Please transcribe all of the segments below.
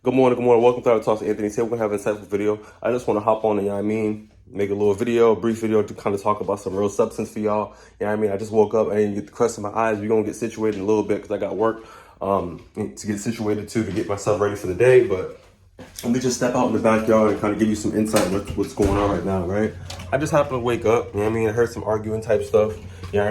Good morning, good morning. Welcome to our Talks to Anthony. Today we're going to have an insightful video. I just want to hop on and, make a little video, a brief video to kind of talk about some real substance for y'all. I just woke up and get the crust in my eyes. We're going to get situated in a little bit because I got work to get situated to get myself ready for the day. But let me just step out in the backyard and kind of give you some insight on what's going on right now, right? I just happened to wake up, I heard some arguing type stuff, I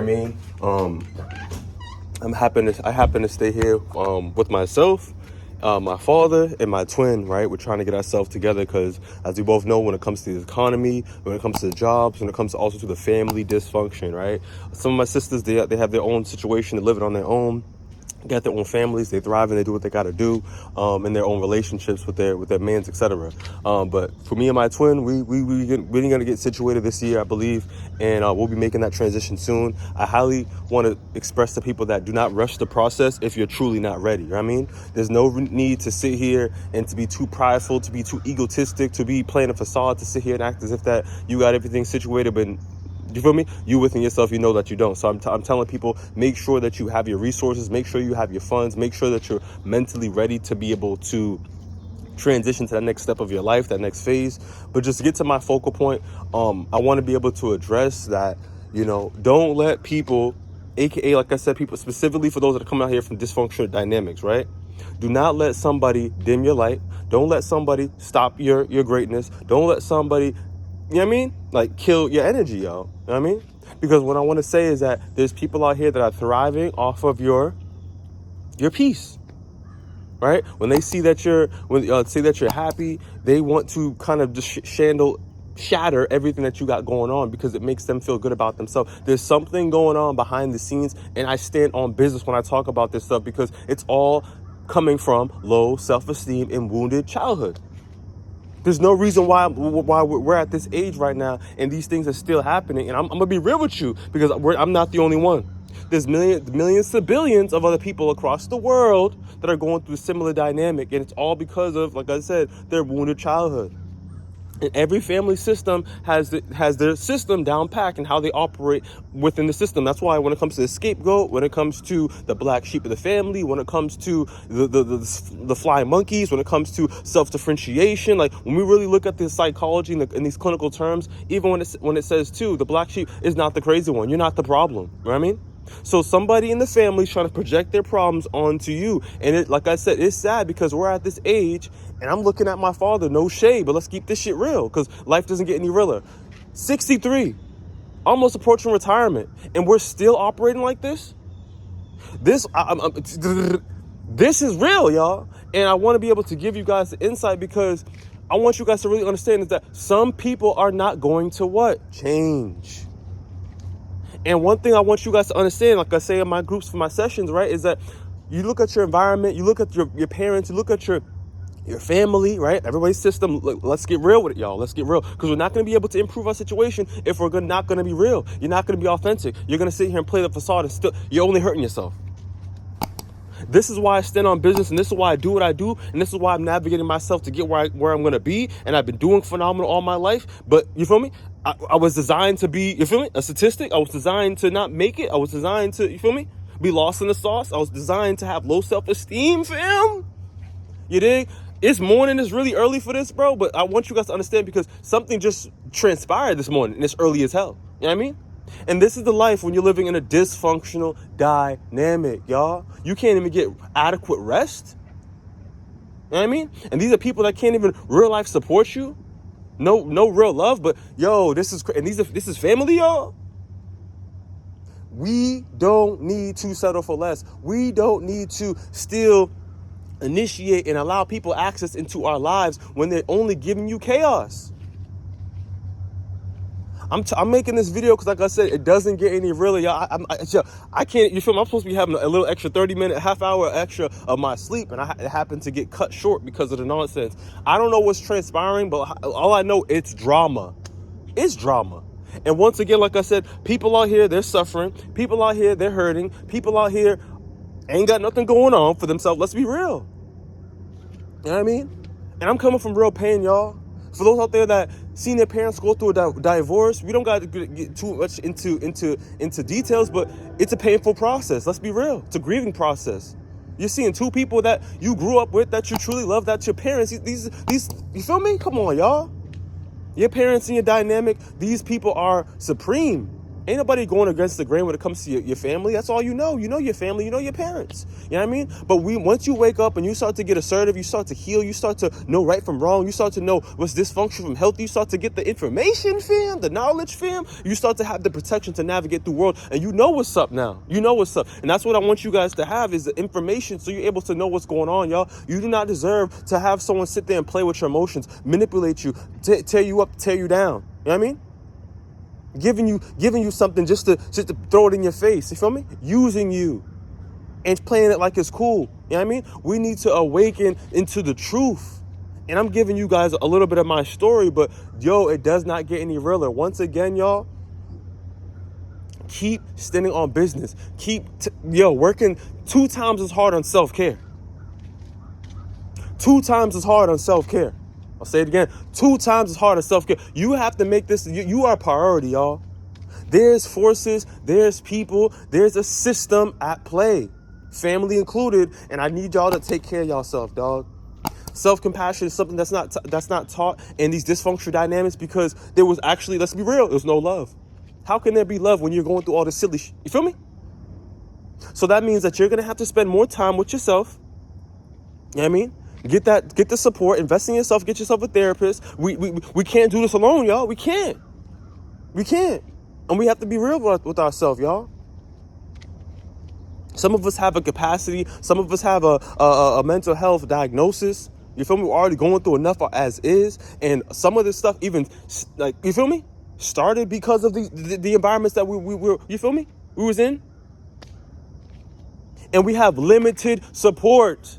happen to stay here with myself, my father, and my twin, right? We're trying to get ourselves together because, as we both know, when it comes to the economy, when it comes to the jobs, when it comes also to the family dysfunction, right? Some of my sisters, they have their own situation, they're living on their own. Got their own families, they thrive and they do what they got to do in their own relationships with their mans, etc. But for me and my twin, we're going to get situated this year, I believe, and we'll be making that transition soon. I highly want to express to people that do not rush the process if you're truly not ready. There's no need to sit here and to be too prideful, to be too egotistic, to be playing a facade, to sit here and act as if that you got everything situated, but you feel me? You within yourself, you know that you don't. So I'm telling people, make sure that you have your resources, make sure you have your funds, make sure that you're mentally ready to be able to transition to that next step of your life, that next phase. But just to get to my focal point, I want to be able to address that, don't let people, AKA, like I said, people specifically for those that are coming out here from dysfunctional dynamics, right? Do not let somebody dim your light. Don't let somebody stop your greatness. Don't let somebody, like kill your energy, y'all. Because what I want to say is that there's people out here that are thriving off of your peace, right? When they see that say that you're happy, they want to kind of just shatter everything that you got going on because it makes them feel good about themselves. There's something going on behind the scenes, and I stand on business when I talk about this stuff because it's all coming from low self-esteem and wounded childhood. There's no reason why we're at this age right now and these things are still happening. And I'm going to be real with you because I'm not the only one. There's millions to billions of other people across the world that are going through a similar dynamic. And it's all because of, like I said, their wounded childhood. And every family system has their system down packed and how they operate within the system. That's why when it comes to the scapegoat, when it comes to the black sheep of the family, when it comes to the flying monkeys, when it comes to self-differentiation, like when we really look at the psychology in these clinical terms, even when it says too, the black sheep is not the crazy one. You're not the problem. You know what I mean? So somebody in the family is trying to project their problems onto you. And like I said, it's sad because we're at this age and I'm looking at my father, no shade, but let's keep this shit real because life doesn't get any realer. 63, almost approaching retirement, and we're still operating like this. This is real, y'all. And I want to be able to give you guys the insight because I want you guys to really understand is that some people are not going to what? Change. And one thing I want you guys to understand, like I say in my groups for my sessions, right, is that you look at your environment, you look at your parents, you look at your family, right? Everybody's system. Let's get real with it, y'all. Let's get real. Because we're not going to be able to improve our situation if we're not going to be real. You're not going to be authentic. You're going to sit here and play the facade and still, you're only hurting yourself. This is why I stand on business, and this is why I do what I do, and this is why I'm navigating myself to get where I'm going to be, and I've been doing phenomenal all my life. But you feel me? I was designed to be, you feel me, a statistic. I was designed to not make it. I was designed to, you feel me, be lost in the sauce. I was designed to have low self-esteem, fam. You dig? It's morning. It's really early for this, bro, but I want you guys to understand because something just transpired this morning, and it's early as hell. You know what I mean? And this is the life when you're living in a dysfunctional dynamic, y'all. You can't even get adequate rest. You know what I mean? And these are people that can't even real life support you. No real love, but yo, this is family, y'all. We don't need to settle for less. We don't need to still initiate and allow people access into our lives when they're only giving you chaos. I'm making this video because, like I said, it doesn't get any realer, y'all. I can't, you feel me? I'm supposed to be having a little extra 30-minute, half hour extra of my sleep, and it happened to get cut short because of the nonsense. I don't know what's transpiring, but all I know, it's drama. It's drama. And once again, like I said, people out here, they're suffering. People out here, they're hurting. People out here ain't got nothing going on for themselves. Let's be real. You know what I mean? And I'm coming from real pain, y'all. For those out there that seen their parents go through a divorce, we don't got to get too much into details, but it's a painful process. Let's be real. It's a grieving process. You're seeing two people that you grew up with, that you truly love, that your parents, these, you feel me? Come on, y'all. Your parents and your dynamic, these people are supreme. Ain't nobody going against the grain when it comes to your family. That's all you know. You know your family, you know your parents. You know what I mean? But once you wake up and you start to get assertive, you start to heal, you start to know right from wrong, you start to know what's dysfunction from healthy, you start to get the information, fam, the knowledge, fam. You start to have the protection to navigate through the world, and you know what's up now. You know what's up. And that's what I want you guys to have, is the information so you're able to know what's going on, y'all. You do not deserve to have someone sit there and play with your emotions, manipulate you, tear you up, tear you down. You know what I mean? Giving you something just to throw it in your face. You feel me? Using you and playing it like it's cool. You know what I mean? We need to awaken into the truth. And I'm giving you guys a little bit of my story, but yo, it does not get any realer. Once again, y'all, keep standing on business. Keep working 2 times as hard on self-care. 2 times as hard on self-care. I'll say it again. 2 times as hard as self-care. You have to make this, you are a priority, y'all. There's forces, there's people, there's a system at play, family included, and I need y'all to take care of yourself, dog. Self-compassion is something that's not taught in these dysfunctional dynamics, because there was actually, let's be real, there's no love. How can there be love when you're going through all this silly shit? You feel me? So that means that you're going to have to spend more time with yourself. You know what I mean? Get the support, invest in yourself, get yourself a therapist. We can't do this alone, y'all. We can't. And we have to be real with ourselves, y'all. Some of us have a capacity. Some of us have a mental health diagnosis. You feel me? We're already going through enough as is. And some of this stuff even, like, you feel me? Started because of the environments that we were, you feel me? We was in. And we have limited support.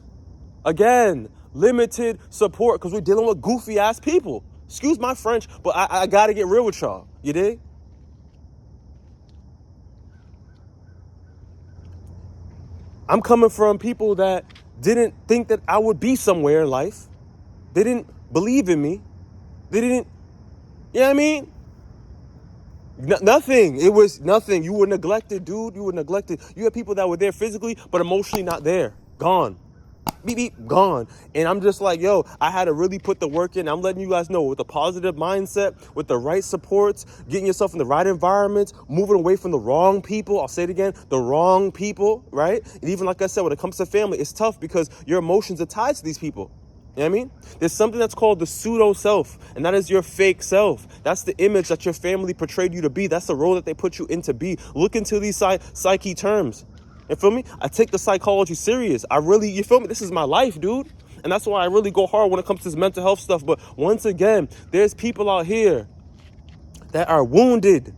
Again, limited support, because we're dealing with goofy ass people. Excuse my French, but I gotta get real with y'all. You dig? I'm coming from people that didn't think that I would be somewhere in life. They didn't believe in me. They didn't, you know what I mean? Nothing. It was nothing. You were neglected, dude. You were neglected. You had people that were there physically, but emotionally not there. Gone. Beep, beep, gone. And I'm just like, yo, I had to really put the work in. I'm letting you guys know, with a positive mindset, with the right supports, getting yourself in the right environments, moving away from the wrong people. I'll say it again, the wrong people, right? And even like I said, when it comes to family, it's tough because your emotions are tied to these people. You know what I mean? There's something that's called the pseudo self, and that is your fake self. That's the image that your family portrayed you to be. That's the role that they put you in to be. Look into these psyche terms. You feel me? I take the psychology serious. I really, you feel me? This is my life, dude. And that's why I really go hard when it comes to this mental health stuff. But once again, there's people out here that are wounded.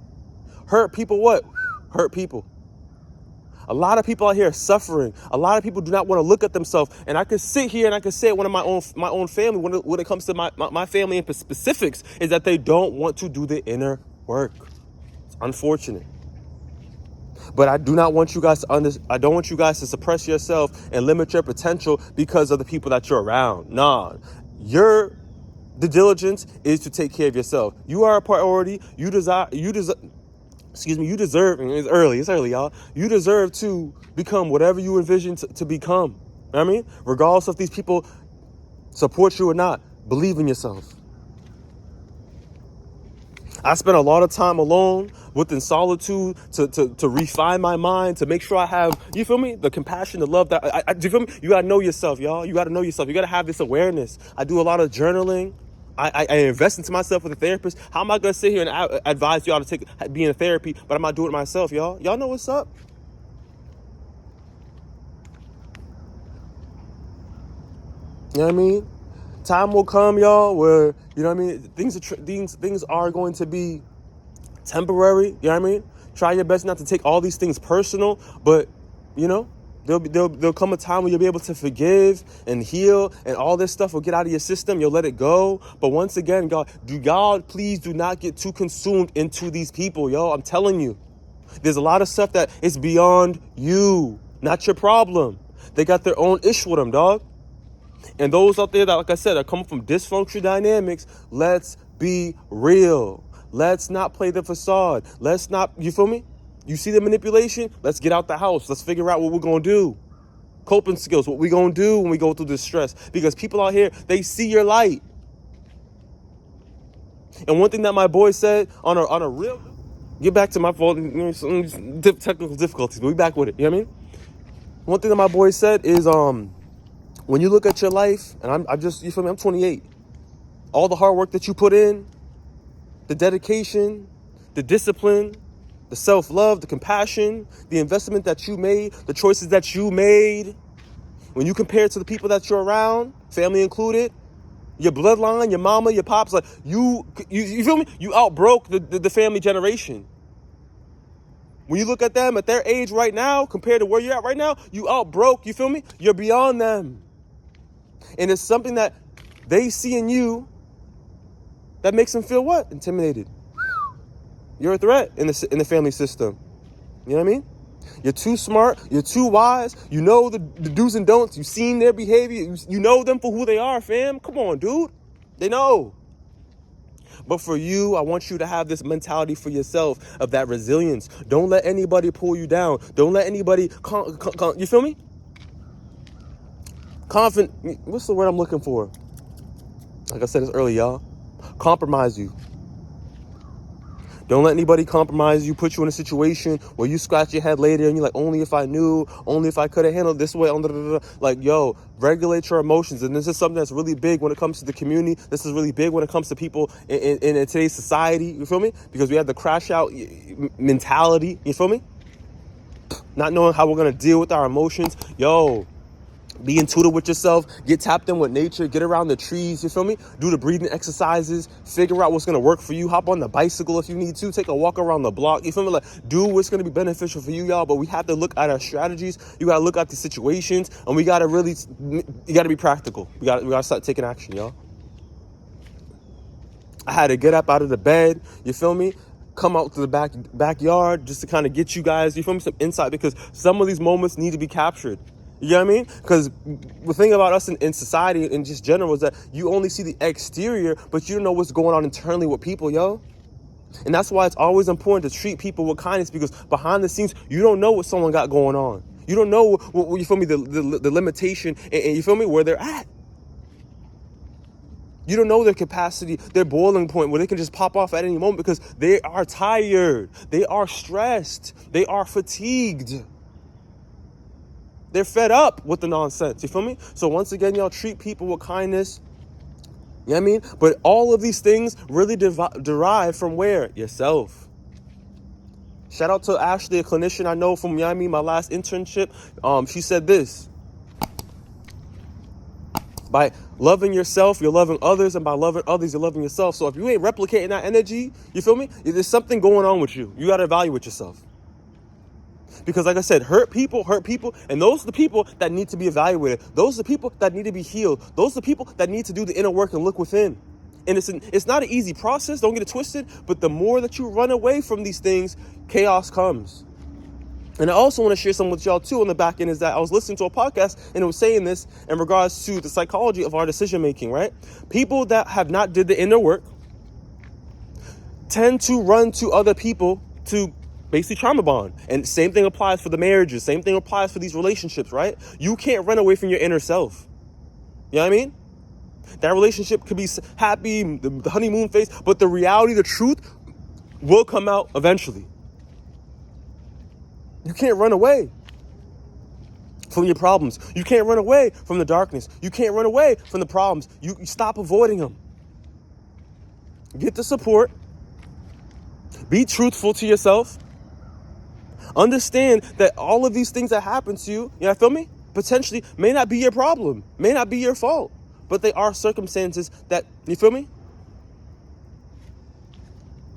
Hurt people what? Hurt people. A lot of people out here are suffering. A lot of people do not want to look at themselves. And I could sit here and I could say one of my own family, when it comes to my family in specifics, is that they don't want to do the inner work. It's unfortunate. But I do not want you guys to I don't want you guys to suppress yourself and limit your potential because of the people that you're around. Nah, the diligence is to take care of yourself. You are a priority. You deserve, it's early, y'all. You deserve to become whatever you envision to become. You know what I mean? Regardless if these people support you or not, believe in yourself. I spent a lot of time alone within solitude to refine my mind, to make sure I have, you feel me? The compassion, the love that you feel me? You gotta know yourself, y'all. You gotta know yourself. You gotta have this awareness. I do a lot of journaling. I invest into myself with a therapist. How am I gonna sit here and advise y'all to be in therapy, but I'm not doing it myself, y'all? Y'all know what's up? You know what I mean? Time will come, y'all, where, you know what I mean, things are going to be temporary. You know what I mean? Try your best not to take all these things personal, but you know, there'll come a time when you'll be able to forgive and heal, and all this stuff will get out of your system. You'll let it go. But once again, God, please do not get too consumed into these people, yo. I'm telling you, there's a lot of stuff that is beyond you, not your problem. They got their own issue with them, dog. And those out there that, like I said, are coming from dysfunctional dynamics, let's be real. Let's not play the facade. Let's not, you feel me? You see the manipulation? Let's get out the house. Let's figure out what we're going to do. Coping skills, what we gonna do when we go through this stress. Because people out here, they see your light. And one thing that my boy said on a real, get back to my fault, some technical difficulties, but we back with it, you know what I mean? One thing that my boy said is, when you look at your life, and I'm just, you feel me, I'm 28. All the hard work that you put in, the dedication, the discipline, the self-love, the compassion, the investment that you made, the choices that you made, when you compare it to the people that you're around, family included, your bloodline, your mama, your pops, like you feel me? You outbroke the family generation. When you look at them at their age right now, compared to where you're at right now, you outbroke, you feel me? You're beyond them. And it's something that they see in you that makes them feel what? Intimidated. You're a threat in the family system. You know what I mean? You're too smart. You're too wise. You know the do's and don'ts. You've seen their behavior. You know them for who they are, fam. Come on, dude. They know. But for you, I want you to have this mentality for yourself of that resilience. Don't let anybody pull you down. Don't let anybody, you feel me? What's the word I'm looking for? Like I said this earlier, y'all. Compromise you. Don't let anybody compromise you, put you in a situation where you scratch your head later and you're like, only if I knew, only if I could have handled this way. Like, yo, regulate your emotions. And this is something that's really big when it comes to the community. This is really big when it comes to people in today's society. You feel me? Because we have the crash out mentality. You feel me? Not knowing how we're going to deal with our emotions. Yo, be intuitive with yourself, get tapped in with nature, get around the trees, you feel me? Do the breathing exercises, figure out what's going to work for you, hop on the bicycle if you need to, take a walk around the block, you feel me? Like, do what's going to be beneficial for you, y'all, but we have to look at our strategies, you got to look at the situations, and we got to really, you got to be practical. We got to start taking action, y'all. I had to get up out of the bed, you feel me? Come out to the backyard just to kind of get you guys, you feel me, some insight, because some of these moments need to be captured. You know what I mean? Because the thing about us in society in just general is that you only see the exterior, but you don't know what's going on internally with people, yo. And that's why it's always important to treat people with kindness, because behind the scenes, you don't know what someone got going on. You don't know what you feel me, the limitation, and you feel me, where they're at. You don't know their capacity, their boiling point, where they can just pop off at any moment because they are tired. They are stressed. They are fatigued. They're fed up with the nonsense, you feel me? So once again, y'all, treat people with kindness, you know what I mean? But all of these things really derive from where? Yourself. Shout out to Ashley, a clinician I know from, you know what I mean, my last internship. She said this: by loving yourself, you're loving others, and by loving others, you're loving yourself. So if you ain't replicating that energy, you feel me? There's something going on with you. You got to evaluate yourself. Because like I said, hurt people, and those are the people that need to be evaluated. Those are the people that need to be healed. Those are the people that need to do the inner work and look within. And it's not an easy process, don't get it twisted, but the more that you run away from these things, chaos comes. And I also want to share something with y'all too on the back end, is that I was listening to a podcast and it was saying this in regards to the psychology of our decision making, right? People that have not did the inner work tend to run to other people to basically trauma bond. And same thing applies for the marriages. Same thing applies for these relationships, right? You can't run away from your inner self. You know what I mean? That relationship could be happy, the honeymoon phase, but the reality, the truth will come out eventually. You can't run away from your problems. You can't run away from the darkness. You can't run away from the problems. You stop avoiding them. Get the support. Be truthful to yourself. Understand that all of these things that happen to you, you know, feel me? Potentially may not be your problem, may not be your fault, but they are circumstances that, you feel me?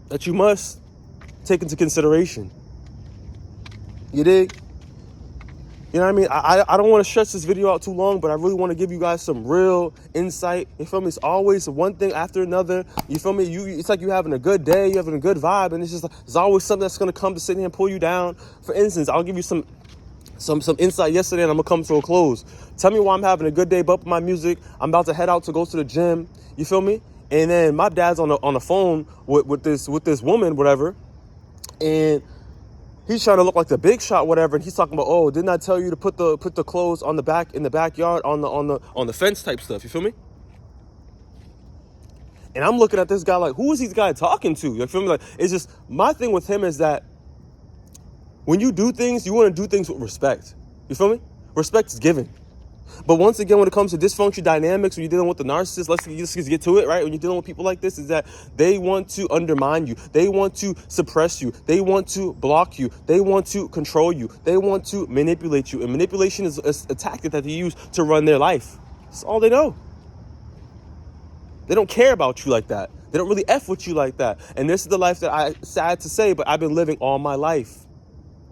That you must take into consideration. You dig? You know what I mean? I don't want to stretch this video out too long, but I really want to give you guys some real insight. You feel me? It's always one thing after another. You feel me? It's like you having a good day, you having a good vibe, and it's just like, there's always something that's going to come to sit here and pull you down. For instance, I'll give you some insight yesterday, and I'm going to come to a close. Tell me why I'm having a good day, bumping my music. I'm about to head out to go to the gym. You feel me? And then my dad's on the phone with this woman, whatever, and He's trying to look like the big shot, whatever, and he's talking about, oh, didn't I tell you to put the clothes on the back in the backyard on the fence type stuff? You feel me? And I'm looking at this guy like, who is this guy talking to? You feel me? Like, it's just, my thing with him is that when you do things, you want to do things with respect. You feel me? Respect is given. But once again, when it comes to dysfunction dynamics, when you're dealing with the narcissist, let's just get to it, right? When you're dealing with people like this, is that they want to undermine you. They want to suppress you. They want to block you. They want to control you. They want to manipulate you. And manipulation is a tactic that they use to run their life. That's all they know. They don't care about you like that. They don't really F with you like that. And this is the life that sad to say, but I've been living all my life.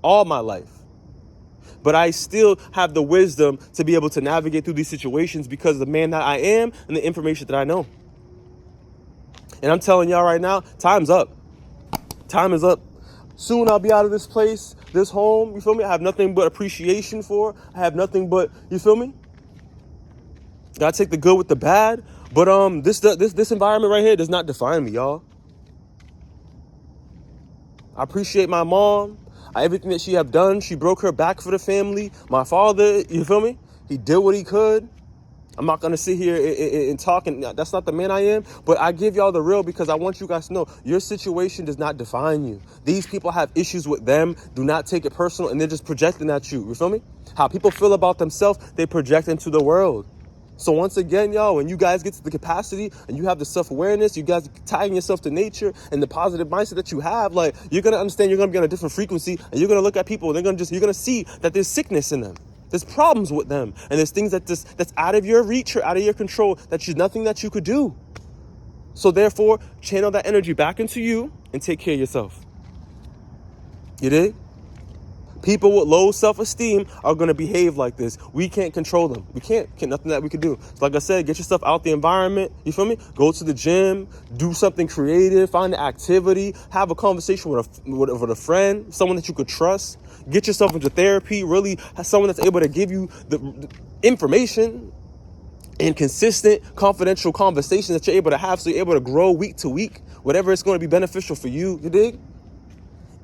All my life. But I still have the wisdom to be able to navigate through these situations because of the man that I am and the information that I know. And I'm telling y'all right now, time's up. Time is up. Soon I'll be out of this place, this home, you feel me? I have nothing but appreciation for. I have nothing but, you feel me? Gotta take the good with the bad. But this environment right here does not define me, y'all. I appreciate my mom. Everything that she have done. She broke her back for the family. My father, you feel me? He did what he could. I'm not going to sit here and talk, and that's not the man I am. But I give y'all the real because I want you guys to know your situation does not define you. These people have issues with them. Do not take it personal, and they're just projecting at you. You feel me? How people feel about themselves, they project into the world. So once again, y'all, when you guys get to the capacity and you have the self-awareness, you guys tying yourself to nature and the positive mindset that you have, like, you're going to understand you're going to be on a different frequency, and you're going to look at people and you're going to see that there's sickness in them. There's problems with them. And there's things that's out of your reach or out of your control that there's nothing that you could do. So therefore, channel that energy back into you and take care of yourself. You dig? People with low self-esteem are going to behave like this. We can't control them. We can't nothing that we can do. So like I said, get yourself out the environment. You feel me? Go to the gym, do something creative, find an activity, have a conversation with a friend, someone that you could trust. Get yourself into therapy, really have someone that's able to give you the information and consistent, confidential conversations that you're able to have so you're able to grow week to week, whatever it's going to be beneficial for you. You dig?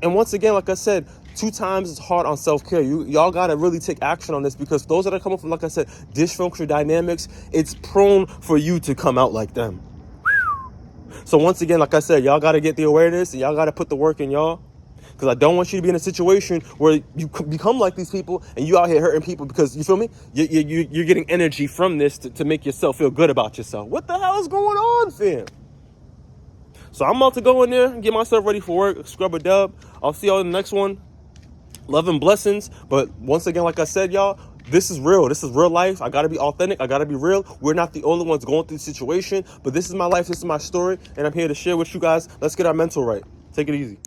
And once again, like I said, 2 times is hard on self-care. Y'all got to really take action on this because those that are coming from, like I said, dysfunctional dynamics, it's prone for you to come out like them. So once again, like I said, y'all got to get the awareness and y'all got to put the work in, y'all. Because I don't want you to be in a situation where you become like these people and you out here hurting people because, you feel me? You're getting energy from this to make yourself feel good about yourself. What the hell is going on, fam? So I'm about to go in there and get myself ready for work, scrub a dub. I'll see y'all in the next one. Love and blessings. But once again, like I said, y'all, this is real. This is real life. I got to be authentic. I got to be real. We're not the only ones going through the situation, but this is my life. This is my story, and I'm here to share with you guys. Let's get our mental right. Take it easy.